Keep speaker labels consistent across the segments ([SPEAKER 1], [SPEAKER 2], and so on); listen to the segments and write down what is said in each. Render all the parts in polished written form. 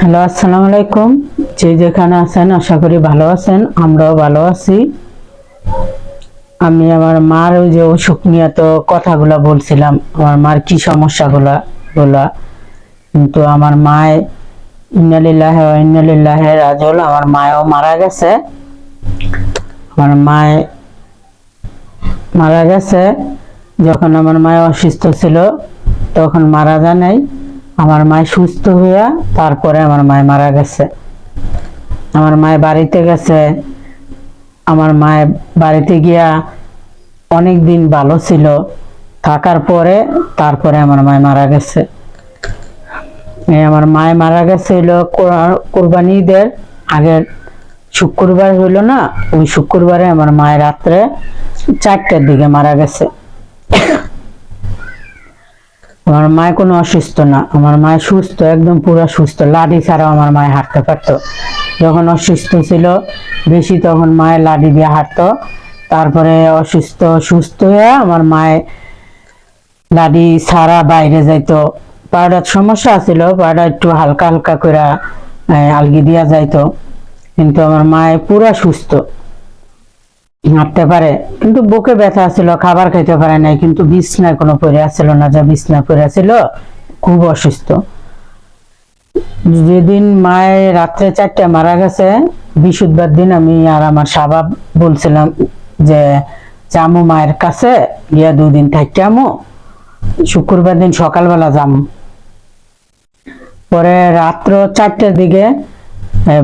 [SPEAKER 1] Hello, আসসালামু আলাইকুম। যে যেখানে আছেন আশা করি ভালো আছেন, আমরাও ভালো আছি। আমি আমার মার ওই যে অসুখ নিয়ে তো কথাগুলা বলছিলাম, আমার মার কি সমস্যাগুলা বলা, কিন্তু আমার মায় ইন্না লিল্লাহি ওয়া ইন্না ইলাইহি রাজিউন, আমার মায়ও মারা গেছে। আমার মায় মারা গেছে যখন আমার মায় অসুস্থ ছিল, তখন মারা যায় নাই। আমার মায় সুস্থ হইয়া তারপরে আমার মায় মারা গেছে। আমার মায় বাড়িতে গেছে, আমার মায় বাড়িতে গিয়া অনেক দিন ভালো ছিল, থাকার পরে তারপরে আমার মায় মারা গেছে। আমার মায় মারা গেছে হইলো কোরবানি ঈদের আগের শুক্রবার হইলো না, ওই শুক্রবারে আমার মায়ের রাত্রে 4টার দিকে মারা গেছে। আমার মায় কোনো অসুস্থ না, আমার মায় সুস্থ, একদম পুরো সুস্থ, লাঠি ছাড়াও আমার মায় হাঁটতে পারতো। যখন অসুস্থ ছিল বেশি তখন মায়ের লাঠি দিয়ে হাঁটতো, তারপরে সুস্থ হয়ে আমার মায় লাঠি ছাড়া বাইরে যাইতো। পাউডার সমস্যা ছিল, পাউডার একটু হালকা হালকা করে আলগি দিয়া যাইতো, কিন্তু আমার মায় পুরা সুস্থ, হাঁটতে পারে। কিন্তু বুকে ব্যথা ছিল, খাবার খাইতে পারে নাই, কিন্তু বিছনায় কোনো পড়ে আসছিল না, যা বিছনায় পড়ে ছিল, খুব অসুস্থ। যেদিন মায়ের রাত্রে 4টায় মারা গেছে, বৃহস্পতিবার দিন আমি আর আমার শাবাব বলছিলাম যে যামু মায়ের কাছে, গিয়া 2 দিন থাকতামু, শুক্রবার দিন সকালবেলা যামু। পরে রাত্র 4টার দিকে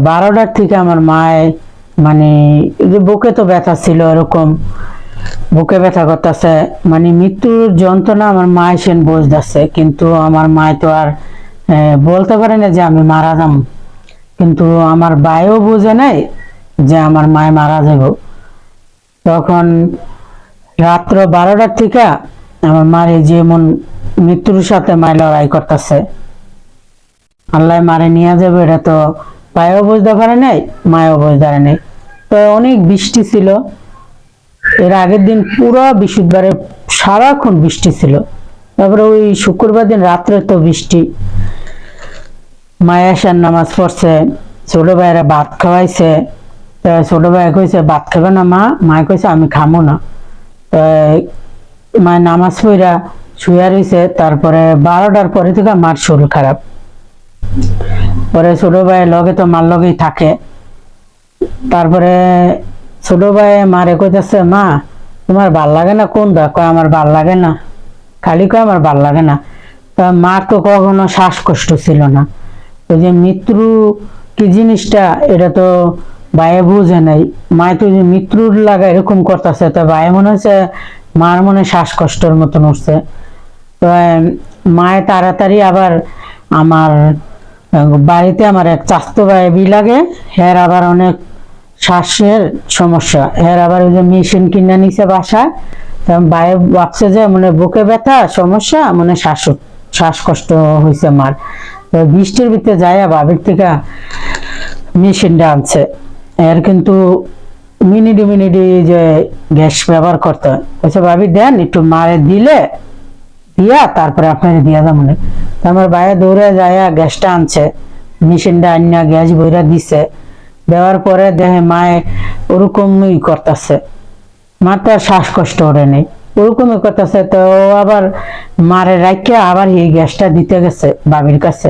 [SPEAKER 1] 12টার থেকে আমার মায় মানে যে বুকে তো ব্যথা ছিল, এরকম বুকে ব্যথা করতেছে, মানে মৃত্যুর যন্ত্রণা আমার মায় সেন বুঝতেছে, কিন্তু আমার মায় তো আর বলতে পারে না যে আমি মারা যাম। কিন্তু আমার ভাইও বুঝে নাই যে আমার মায় মারা যাব। তখন রাত্র 12টার থেকে আমার মারে যেমন মৃত্যুর সাথে মায় লড়াই করতেছে, আল্লাহ মারে নিয়ে যাবে, এটা তো ভাইও বুঝতে পারে নাই, মায়ও বুঝতে পারে নাই। তো অনেক বৃষ্টি ছিল, এর আগের দিন পুরো বৃহস্পতিবারে সারাক্ষণ বৃষ্টি ছিল, তারপরে ওই শুক্রবার দিন রাত্রে তো বৃষ্টি। মায়া আসার নামাজ পড়ছে, ছোট ভাইয়েরা ভাত খাওয়াইছে। ছোট ভাই কইছে ভাত খাবে না মা, মায় কইছে আমি খামো না। মায় নামাজ পড়া শুয়ে রয়েছে। তারপরে 12টার পরে থেকে মার শরীর খারাপ। পরে ছোট ভাইয়ের লগে তো মার লগেই থাকে। তারপরে ছোট ভাই মারে কইতেছে মা তোমার ভাল লাগে না কোন দা, কয় আমার ভাল লাগে না, খালি কয় আমার ভাল লাগে না। তা মার তো কখনো শ্বাসকষ্ট ছিল না, ওই যে মৃত্যু কি জিনিসটা এটা তো ভাইয়ে বুঝে নাই। মায় তো যে মৃত্যুর লাগা এরকম করতেছে, তো ভাই মনে হচ্ছে মার মনে শ্বাসকষ্টের মতন উঠছে। তো মায় তাড়াতাড়ি আবার আমার বাড়িতে আমার এক চাস্তো ভাই বি লাগে, হের আবার অনেক শ্বাসের সমস্যা, এর আবার ওই যে মেশিন কিনে নিছে বাসায়। ভাই ভাবছে যে মানে বুকে ব্যথা সমস্যা, মানে শ্বাসকষ্ট হয়েছে মার। বৃষ্টির ভিতরে যায় বাবির থেকে মেশিনটা আনছে। এর কিন্তু মিনিটে মিনিটে যে গ্যাস ব্যবহার করতে হয়, বলছে ভাবি দেন একটু মারে দিলে দিয়া তারপরে আপনাকে দিয়া যাবো। আমার ভাইয়া দৌড়ে যায় গ্যাসটা আনছে, মেশিনটা আনিয়া গ্যাস বইরা দিছে। দেওয়ার পরে দেখে মায়ে ওরকমই করতেছে, মার তো আর শ্বাসকষ্ট ওরে নেই, ওরকমই করতেছে। তো আবার মারে রাখে আবার এই গ্যাসটা দিতে গেছে বাবির কাছে,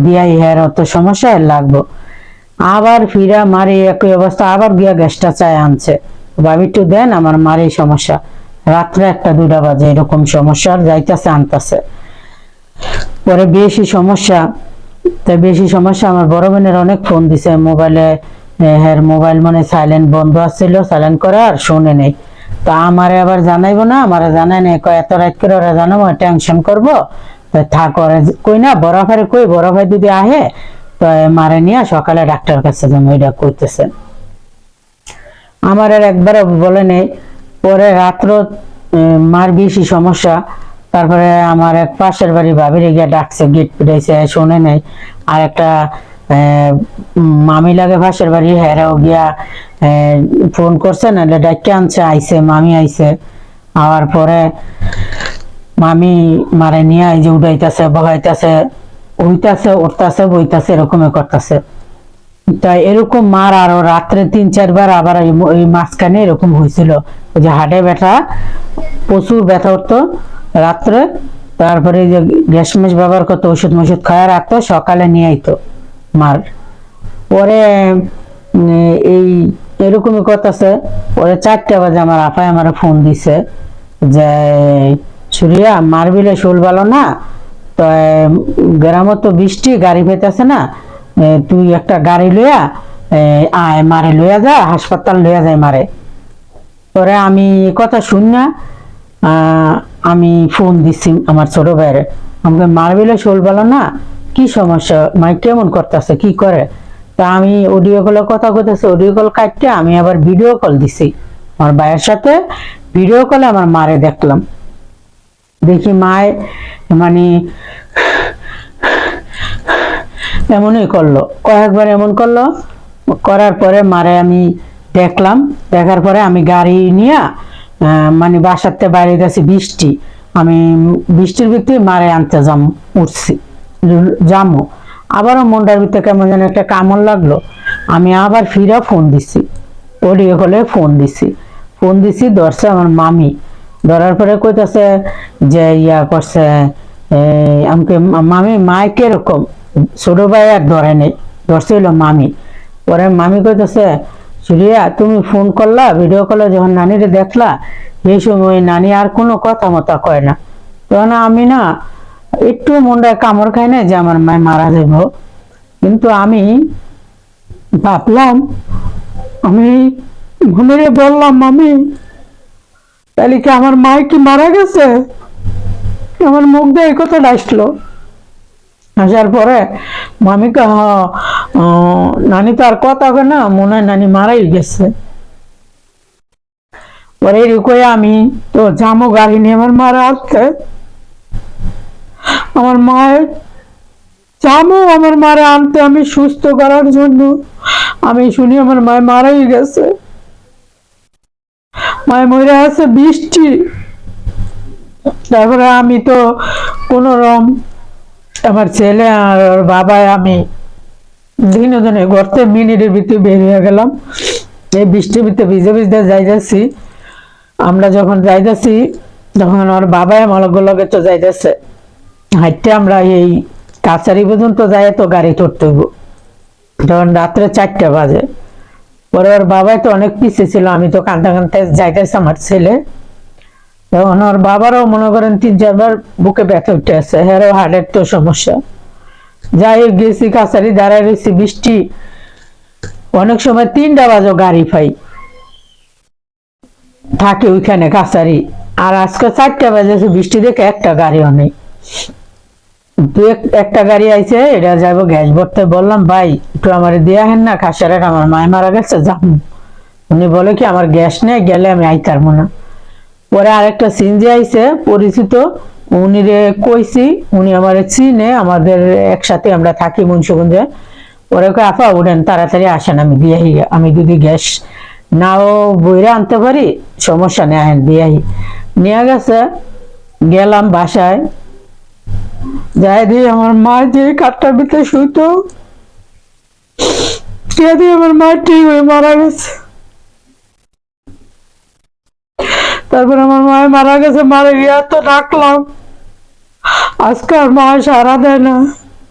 [SPEAKER 1] দিয়া ইহার অত সমস্যা লাগবো। আবার ফিরা মারে একই অবস্থা, আবার গিয়া গ্যাসটা চায় আনছে, ভাবি একটু দেন আমার মার এই সমস্যা। রাত্রে 1টা 2টা বাজে এরকম সমস্যা, যাইতেছে আনতেছে। পরে বেশি সমস্যা আমার বড় বোনের অনেক ফোন দিছে মোবাইলে, হ্যাঁ মোবাইল মানে সাইলেন্ট বন্ধ আছিল, সাইলেন্ট করা আর শুনে নেই। তো আমারে আবার জানাইবো না, আমারে জানাই নাই, এত রাত করে ওরা জানাবো টেনশন করবো, থাক ওরা কই না বড় ভাই কই, বড় ভাই যদি আহে তো মারে নিয়ে সকালে ডাক্তার কাছে যাবো, এটা কইতেছে। আমার আর একবার বলে নেই। পরে রাত্র মার বেশি সমস্যা, তারপরে আমার এক পাশের বাড়ি ভাবিরে গিয়া ডাকছে, গেট পিটাইছে, শোনে নাই। আর একটা মামি লাগে পাশের বাড়ি, হেরাও গিয়া ফোন করছে, নাহলে ডাকে আনছে, আইছে মামি আইছে। আওয়ার পরে মামি মারে নিয়ে এই যে উঠাইতেছে বহাইতেছে, হইতাছে উঠতাছে বইতাছে এরকমই করতেছে। তাই এরকম মার আরো রাত্রে 3-4 বার আবার এই মাঝখানে এরকম হয়েছিল, ওই যে হাটে ব্যথা, প্রচুর ব্যথা উঠতো রাত্রে। তারপরে যে গ্যাস ম্যাস ব্যবহার করতো, ওষুধ মষুধ খাওয়া রাখতো, সকালে নিয়ে আইতো মার। পরে এই এরকমই করতেছে। পরে 4টা বাজে আমার আপায় আমার ফোন দিছে যে সুরিয়া মার বিলে শোল ভালো না, তো গ্রামে তো বৃষ্টি, গাড়ি পেতেছে না, তুই একটা গাড়ি লইয়া আয় মারে লইয়া যা, হাসপাতাল লইয়া যায় মারে। পরে আমি কথা শুন না, আমি ফোন দিছি আমার ছোট ভাইয়ের, আমাকে মার বিলে শোল ভালো না, কি সমস্যা, মাই কেমন করতেছে, কি করে। তা আমি অডিও কলে কথা কইতেছি, অডিও কল কাটতে আমি আবার ভিডিও কল দিছি আমার ভাইয়ের সাথে। ভিডিও কলে আমার মারে দেখলাম, দেখি মায় মানে এমনই করলো, কয়েকবার এমন করলো। করার পরে মারে আমি দেখলাম, দেখার পরে আমি গাড়ি নিয়ে মানে বাসাতে বাইরে গেছি, বৃষ্টি, আমি বৃষ্টির ভিতরে মারে আনতে উঠছি যামো। আবারও মনটার ভিতরে কেমন যেন একটা কামড় লাগলো, আমি আবার ফিরে ফোন দিছি, অডিও কলে ফোন দিছি, ধরছে আমার মামি। ধরার পরে কইতাছে যে ইয়া করছে, আমাকে মামি মায় কিরকম, ছোট ভাই আর ধরে নেই, ধরছে হইলো মামি। পরে মামি কইতেছে সুরিয়া তুমি ফোন করলা, ভিডিও কলে যখন নানিরে দেখলা, এই সময় নানি আর কোনো কথা মতো কয় না। তখন আমি না একটু মনটায় কামড় খাই না যে আমার মায় মারা যাব, কিন্তু আমি ভাবলাম, আমি মনে বললাম মামি তাহলে কি আমার মায় কি মারা গেছে, আমার মুখ দিয়ে এই কথাটা আসলো। আসার পরে মামি কে নানি তো আর কথা হবে না, মনে হয় নানি মারাই গেছে। পরে এরকম আমি তো জামো গাড়ি নিয়ে আমার মারা আসছে, আমার মায়ের জামো আমার মারা আনতে আমি সুস্থ করার জন্য। আমি শুনি আমার মায় মারাই গেছে, মায় মরে আছে বৃষ্টি। তারপরে আমি তো কোন রকম আমার ছেলে আর বাবা আমি দিনে ঘরতে মিনিটের ভিতরে বের হয়ে গেলাম। এই বৃষ্টির ভিতরে ভিজে ভিজতে যাইতেছি, আমরা যখন যাইতেছি তখন ওর বাবা আমার লগে তো যাইতেছে, হাইটে আমরা এই কাছারি পর্যন্ত যাই, তো গাড়ি ধরতে হইব। তখন রাত্রে 4টা বাজে। পরে ওর বাবাই তো অনেক পিছিয়ে ছিল, আমি তো কান্দা কান্দতে যাইতেছি আমার ছেলে। তখন ওর বাবারও মনে করেন 3-4 বার বুকে ব্যথা উঠে আছে, হেরও হার্টের তো সমস্যা। যাই গেছি কাছারি দাঁড়ায় রয়েছি, বৃষ্টি, অনেক সময় 3টা বাজে গাড়ি পাই থাকে ওইখানে কাছারি। আর আজকে 4টা বাজেছে, বৃষ্টি দেখে একটা গাড়িও নেই। একটা গাড়ি আইছে, এটা যাবো গ্যাস ভরতে। বললাম ভাই একটু আমার দিয়ে হেন না, খাসারের আমার মায় মারা গেছে যাম। উনি বলে কি আমার গ্যাস নেই, গেলে আমি আইতার না। পরে আরেকটা সিনজি আইছে পরিচিত, উনি রে কইছি, উনি আমার চিনে, আমাদের একসাথে আমরা থাকি মুন্সিগঞ্জে। পরে কই আপা উঠেন তাড়াতাড়ি আসেন, আমি দিয়ে আমি যদি গ্যাস নাও বইরা আনতে পারি সমস্যা নেই, আহেন দিয়ে নিয়ে গেছে। গেলাম বাসায়, যাই দিয়ে আমার মা যে কাঠটার ভিতরে শুইতো, দিয়ে আমার মা ঠিক হয়ে মারা গেছে। তারপর আমার মায় মারা গেছে, মারা গিয়ে তো ডাকলাম, আজকে আর মা সারা দেয় না,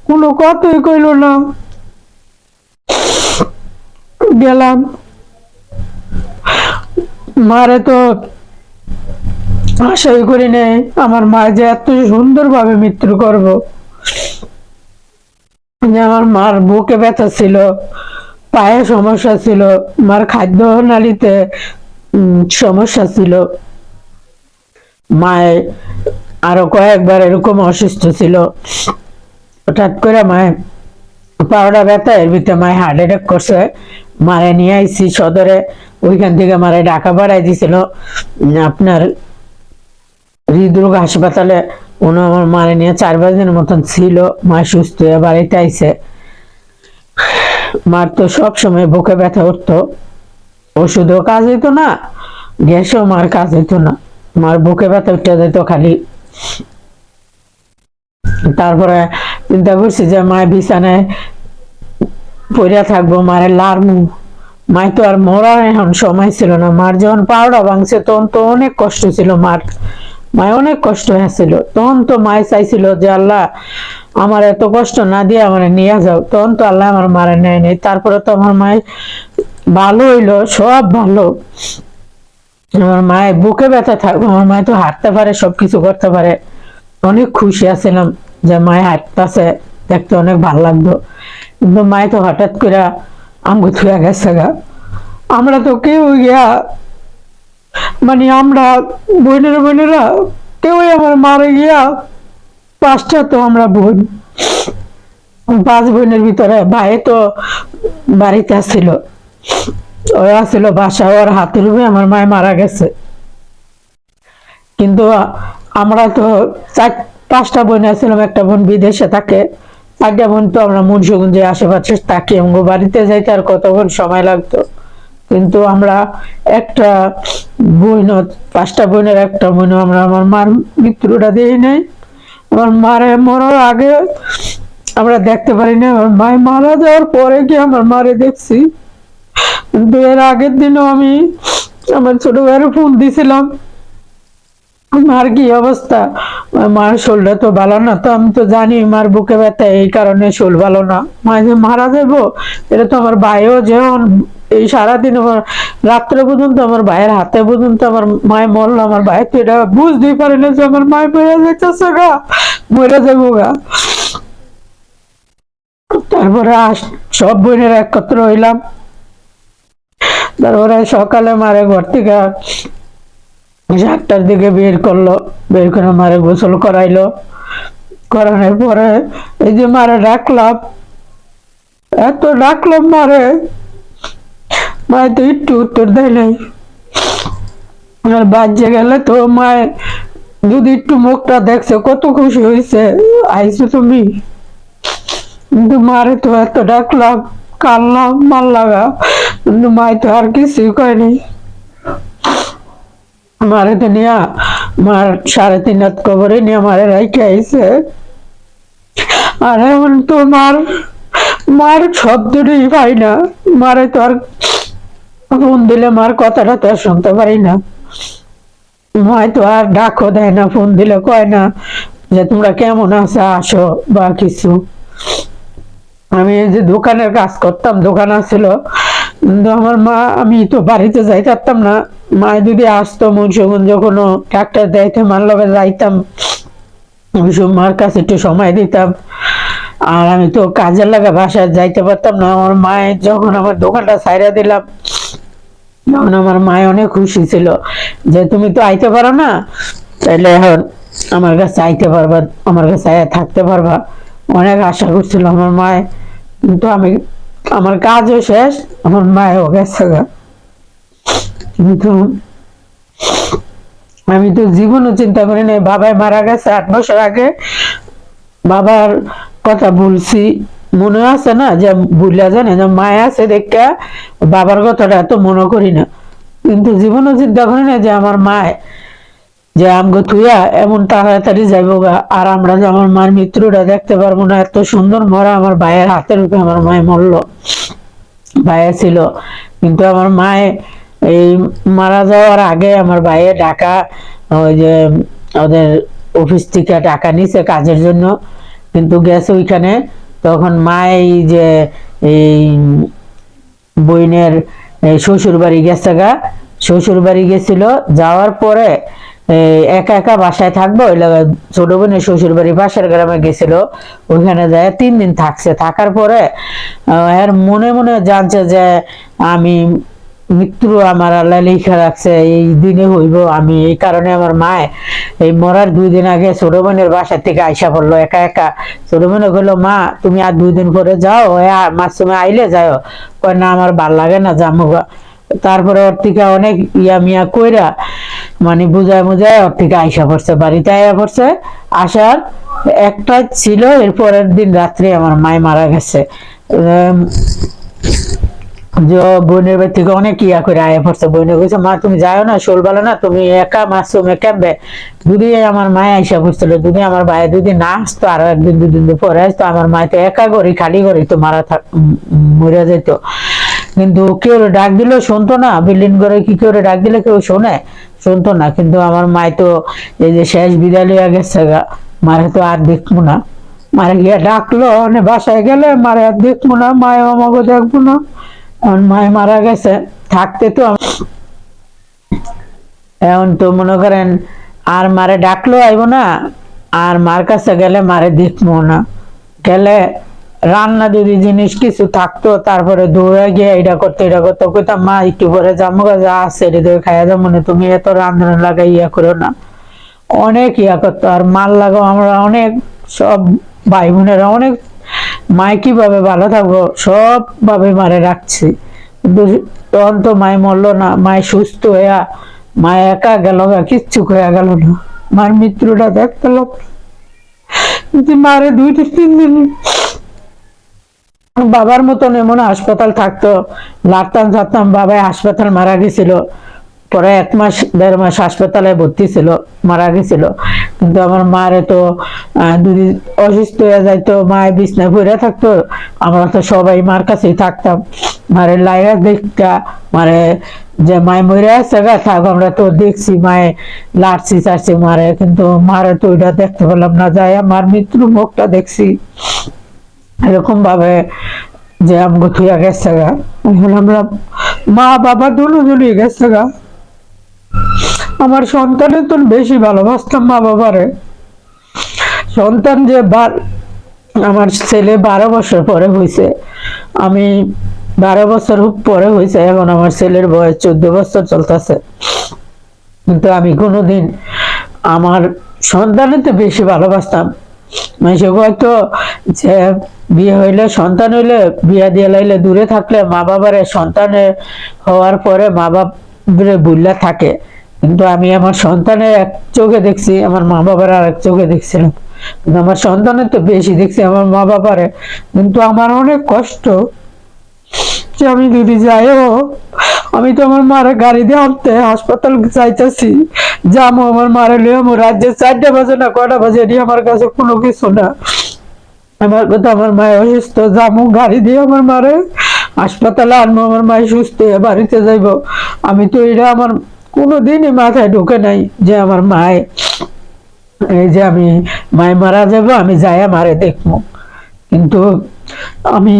[SPEAKER 1] কোনো কথাই কইল না। গেলাম, মারে তো আশাই করি নেই আমার মা যে এত সুন্দর ভাবে মৃত্যু করব। যে আমার মার বুকে ব্যথা ছিল, পায়ে সমস্যা ছিল, মার খাদ্য নালীতে সমস্যা ছিল, মায়ে আরো কয়েকবার এরকম অসুস্থ ছিল। হঠাৎ করে মায়ে পাউডা ব্যথা, এর ভিতরে মায়ে হার্ট অ্যাটাক করছে। মারে নিয়ে আইসি সদরে, ওইখান থেকে মারে ঢাকা পাঠাই দিছিল আপনার হৃদরোগ হাসপাতালে। উনি আমার মারে নিয়ে 4-5 দিনের মতন ছিল। মা সুস্থ হয়ে বাড়িতে আইছে। মার তো সব সময় বুকে ব্যথা উঠতো, ওষুধও কাজ হইতো না, গ্যাসও মার কাজ হইতো না, মার বুকে ব্যথা উঠে যেত খালি। তারপরে চিন্তা করছি যে মায়ের বিছানায় পড়িয়া থাকবো, মারে লারমু। মায় তো আর মরার এখন সময় ছিল না। মার যখন পাউডা ভাঙছে তখন তো অনেক কষ্ট ছিল মার, মায় অনেক কষ্ট হয়েছিল। তখন তো মায় চাইছিল যে আল্লাহ আমার এত কষ্ট না দিয়ে আমার নিয়ে যাও, তখন তো আল্লাহ আমার মারে নেয় নেই। তারপরে তো আমার মায় ভালো হইলো, সব ভালো। আমার মায়ের বুকে ব্যথা থাকবো, আমার মায় তো হাঁটতে পারে, সবকিছু করতে পারে। অনেক খুশি আছিলাম যে মায় হাঁটতেছে, দেখতে অনেক ভালো লাগতো। কিন্তু মায় তো হঠাৎ করে আমগো থুয়া গেছে গা। আমরা তো কেউ ইয়া মানে আমরা বোনেরা কেউই আমার মারে গিয়া, পাঁচটা তো আমরা বোন, 5 বোনের ভিতরে ভাই তো বাড়িতে আসছিল, ওরা ছিল বাসা, ওর হাতের উপরে আমার মায় মারা গেছে। কিন্তু আমরা তো 5টা বোন আসছিলাম, একটা বোন বিদেশে থাকে, 4টা বোন তো আমরা মুন্সিগঞ্জে আশেপাশে থাকি। আমগো বাড়িতে যাইতে আর কতক্ষণ সময় লাগতো। কিন্তু আমরা একটা বোন, 5টা বোনের একটা বোন আমরা আমার মার মৃত্যুটা দিই নাই। আমার মারে মরার আগে আমরা দেখতে পারি না, আমার মায় মারা যাওয়ার পরে কি আমার মারে দেখছি। কিন্তু এর আগের দিনও আমি আমার ছোট ভাইয়ের ফোন দিছিলাম, মার কি অবস্থা। মার শরীরটা তো ভালো না, তো আমি তো জানি মার বুকে ব্যথা, এই কারণে শরীর ভালো না। মা যে মারা যাবো এটা তো আমার ভাইও যেমন এই সারাদিন আমার রাত্রে পর্যন্ত আমার ভাইয়ের হাতে পর্যন্ত আমার মায় মরলো, আমার ভাই তো এটা বুঝতেই পারে না যে আমার মায় মরে যাইতেছে গা, মরে যাবো গা। তারপরে সব বোনেরা একত্র হইলাম। তারপরে সকালে মারে ঘর থেকে 7টার দিকে বের করলো, বের করে মারে গোসল করাইলো। করানোর পরে এই যে মারে ডাকলাম, এত ডাকলাম মারে, মায় তো একটু উত্তর দেয় নাই। বাচ্চা গেলে তো মায়ের যদি একটু মুখটা দেখছে কত খুশি হয়েছে, আইসো তুমি। কিন্তু মারে তো এত ডাকলাম, কানলাম মার লাগা, কিন্তু মায় তো আর কিছুই কয়নি। মারে তো নিয়া মার 3.5 রাত কবরে নিয়ে মারে রাইখে আইছে। আর এখন তো মার শব্দটাই পাই না। মারে তো আর ফোন দিলে মার কথাটা তো আর শুনতে পারি না। মায় তো আর ডাকও দেয় না, ফোন দিলে কয় না যে তোমরা কেমন আছো, আসো বা কিছু। আমি এই যে দোকানের কাজ করতাম, দোকান আছিল, কিন্তু আমার মা, আমি তো বাড়িতে যাইতে পারতাম না। মা যদি আসতো মুন্সিগঞ্জ কোনো ডাক্তার দেয়তো মার লগে যাইতাম, আমি সব মার কাছে একটু সময় দিতাম। আর আমি তো কাজের লাগা বাসায় যাইতে পারতাম না। আমার মায়ের যখন আমার দোকানটা ছাইরা দিলাম, তখন আমার মায় অনেক খুশি ছিল যে তুমি তো আইতে পারো না, তাইলে এখন আমার কাছে আইতে পারবা, আমার কাছে থাকতে পারবা। অনেক আশা করছিল আমার মায়। কিন্তু আমার কাজও শেষ, আমার মায়ও গেছে গা। কিন্তু আমি তো জীবনও চিন্তা করি নাই, বাবাই মারা গেছে 8 বছর আগে। বাবার কথা বলছি, মনে আছে না যে ভুলা জানে যে মায় আছে দেখে বাবার কথাটা এত মনে করি না। কিন্তু জীবনও চিন্তা করি না যে আমার মায় যে আমগো থুইয়া এমন তাড়াতাড়ি যাইবো গা, আর আমরা যে আমার মার মৃত্যুটা দেখতে পারবো না। এত সুন্দর মরা আমার ভাইয়ের হাতের উপরে আমার মায় মরলো, ভাইয়া ছিল। কিন্তু আমার মায় এই মারা যাওয়ার আগে আমার ভাইয়ে ঢাকা, ওই যে ওদের অফিস থেকে টাকা নিছে কাজের জন্য, কিন্তু গেছে ওইখানে। তখন মায় যে এই বইনের শ্বশুর বাড়ি গেছে গা, শ্বশুর বাড়ি গেছিল। যাওয়ার পরে একা একা বাসায় থাকবো, ওই ছোট বোনের শ্বশুর বাড়ি পাশের গ্রামে গেছিল। ওইখানে যায় 3 দিন থাকছে। থাকার পরে এর মনে মনে জানছে যে আমি মৃত্যু আমার আল্লাহ লিখা রাখছে, এই দিনে হইব। আমি এই কারণে আমার মায় এই মরার 2 দিন আগে ছোট বোনের বাসা থেকে আইসা পড়লো একা একা। ছোট বোনে বললো, মা তুমি আর 2 দিন পরে যাও, মার সময় আইলে যাও। কয় না আমার ভাল লাগে না, জামুগা। তারপরে ওর থেকে অনেক ইয়া মিয়া কইরা মানে বুঝায় মুজায় ওর থেকে আইসা পড়ছে, বাড়িতে আইয়া পড়ছে। আসার একটা ছিল, এর পরের দিন রাত্রে আমার মায় মারা গেছে। যে বোনের বাড়ি থেকে অনেক ইয়া করে আয়া পড়ছে। বোনে কইছে মা তুমি যাও না, শোল ভালো না, তুমি একা মাসুমে কেমবে। যদি আমার মায় আইসা বুঝছিল, যদি আমার ভাই যদি না আসতো, আরো একদিন দুদিন পরে আসতো, আমার মায় তো একা করি খালি করি তো মারা মরে যেত। কিন্তু কেউ ডাক দিলেও শুনতো না, বিল্ডিং করে কি করে ডাক দিলে কেউ শোনে, শুনতো না। কিন্তু আমার মায় তো এই যে শেষ বিদায় লইয়া গেছে গা, মারে তো আর দেখবো না। মারে গিয়া ডাকলো বাসায় গেলে মারে আর দেখবো না, মায় আমাকে দেখবো না। এখন মায় মারা গেছে, থাকতে তো এখন তো মনে করেন আর মারে ডাকলো আইব না, আর মার কাছে গেলে মারে দেখবো না। গেলে রান্না যদি জিনিস কিছু থাকতো, তারপরে দৌড়ে গিয়ে এটা করতো এটা করতো, কইতাম মা একটু পরে যাবো, যা আছে এটা খাইয়া যাবো না, তুমি এত রান্না লাগাই ইয়া করো না। অনেক ইয়া করতো। আর মাল লাগাও আমরা অনেক, সব ভাই বোনেরা অনেক, মায় কিভাবে ভালো থাকবো সব ভাবে মারে রাখছি। কিন্তু তখন তো মায় মরলো না, মায় সুস্থ হইয়া মায় একা গেল, কিচ্ছু হয়ে গেল না। মার মৃত্যুটা দেখতে লোক মারে 2-3 দিন বাবার মতন এমন হাসপাতাল থাকতো, লাড়তাম ছাড়তাম, বাবাই হাসপাতাল মারা গেছিল। পরে 1-1.5 মাস হাসপাতালে ভর্তি ছিল, মারা গেছিল। কিন্তু আমার মারে তো যদি অসুস্থ হয়ে যাইতো, মায়ের বিছনায় পড়ে থাকতো, আমরা তো সবাই মার কাছেই থাকতাম। মারে লাইয়া দেখা, মারে যে মায় মরে আছে গা থাক, আমরা তো দেখছি মায়ে লাড়ছি চাড়ছি মারে, কিন্তু মারে তো ওইটা দেখতে পেলাম না, যাই মার মৃত্যুর মুখটা দেখছি এরকম ভাবে যে আমগো থুয়া গেছে গা। এখন আমরা মা বাবা দুজনই গেছে গা। আমার সন্তানের তো বেশি ভালোবাসতাম মা বাবারে। সন্তান যে আমার ছেলে 12 বছর পরে হয়েছে, আমি 12 বছর পরে হয়েছে, এখন আমার ছেলের বয়স 14 বছর চলতেছে। কিন্তু আমি কোনোদিন আমার সন্তানের তো বেশি ভালোবাসতাম। মানুষে হয়তো যে বিয়ে হইলে, সন্তান হইলে, বিয়া দিয়ে লাইলে দূরে থাকলে মা বাবারে, সন্তানের হওয়ার পরে মা বাবারে বুল্লা থাকে। কিন্তু আমি আমার সন্তানের এক চোখে দেখছি, আমার মা বাবার আর এক চোখে দেখছিলাম। কিন্তু আমার সন্তানের তো বেশি দেখছি আমার মা বাবারে। কিন্তু আমার অনেক কষ্ট যে আমি যদি যাইও, আমি তো আমার মারে গাড়ি দিয়ে আনতে হাসপাতাল যাইতেছি, যাবো আমার মারে লিয়ে, আমার রাজ্যে 4টা বাজে না কয়টা বাজে, এটি আমার কাছে কোনো কিছু না। আমার কথা আমার মায়ের অসুস্থ, যাবো গাড়ি দিয়ে আমার মারে হাসপাতালে আনবো, আমার মায়ের সুস্থ হয়ে বাড়িতে যাইব। আমি তো এটা আমার কোনোদিনই মাথায় ঢুকে নাই যে আমার মায়, এই যে আমি মায় মারা যাবো, আমি যাই মারে দেখবো। কিন্তু আমি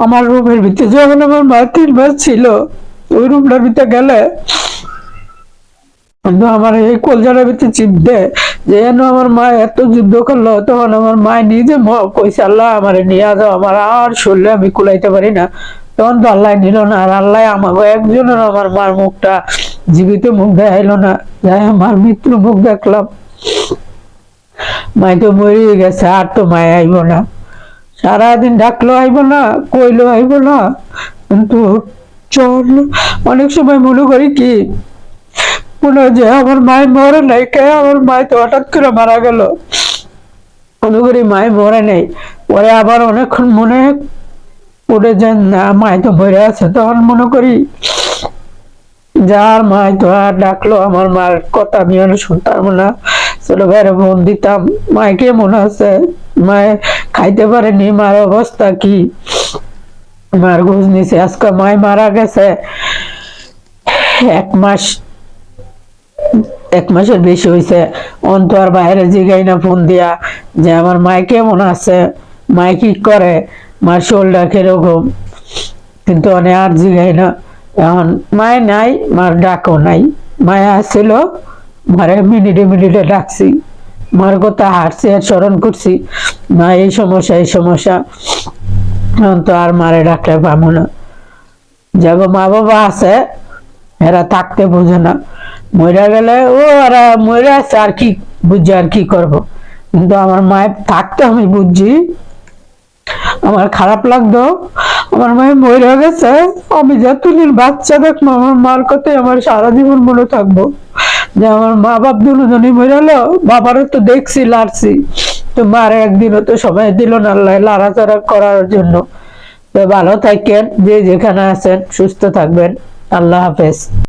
[SPEAKER 1] আমার রুমের ভিতরে যখন আমার মা 3 মাস ছিল, ওই রুমটার ভিতরে গেলে কিন্তু আমার এই কলজারের ভিতরে চিপ দে যে আমার মা এত যুদ্ধ করলো। তখন আমার মা নিজে কইছে আল্লাহ আমারে নিয়ে যাও, আমার আর শরীরে আমি কুলাইতে পারি না। তখন তো আল্লাহ নিল না, আর আল্লাহ আমাকে একজনের আমার মার মুখটা জীবিত মুখ দেখাইলো না। যাই আমার মৃত্যুর মুখ দেখলাম। মাই তো মরিয়ে গেছে, আর তো মায় আইব না। সারাদিন ডাকলো আইব না, কইলো আইব না। কিন্তু চল অনেক সময় মনে করি কি, মনে হয় যে আমার মায় মরে নাই, কে আমার মায় তো হঠাৎ করে মারা গেল। মনে করি মায় মরে নেই, পরে আবার অনেকক্ষণ মনে পড়ে যান না মায় তো মরে আছে, তখন মনে করি যার মায় তো আর ডাকলো, আমার মার কথা আমি আর শুনতাম না। ছোট ভাইয়ের ফোন দিতাম, মায়কে মনে আছে, মায় খাইতে পারেনি, মার অবস্থা কি, মার ঘুষ নিছে। আজকে মায় মারা গেছে 1 মাসের বেশি হয়েছে। অন্ত আর বাইরে জিগাই না ফোন দিয়া যে আমার মায় কেমন আছে, মায় কি করে, মার শোলটা কিরকম। কিন্তু অনেক আর জিগাই না। এখন মায় নাই, মার ডাকও নাই। মায় আসছিল, মারে মিনিটে মিনিটে ডাকছি, মার কথা হাঁটছি আর স্মরণ করছি, মা এই সমস্যা এই সমস্যা। এখন তো আর মারে ডাকলে পাবো না। যাগো মা বাবা আছে, এরা থাকতে বোঝে না, মরে গেলে ও ওরা মরে আছে আর কি বুঝছে, আর কি করব। কিন্তু আমার মায়ের থাকতে আমি বুঝছি, আমার খারাপ লাগতো। আমার মায়ের মরে গেছে, আমি যতদিন বাচ্চা দেখবো আমার মার কথাই আমার সারা জীবন মনে থাকবো। যে আমার মা বাপ দুজনই মরে গেলো, বাবারও তো দেখছি লাড়ছি, তো মার একদিনও তো সময় দিল না আল্লাহ লাড়াচাড়া করার জন্য। তো ভালো থাকেন, যে যেখানে আছেন সুস্থ থাকবেন। আল্লাহ হাফেজ।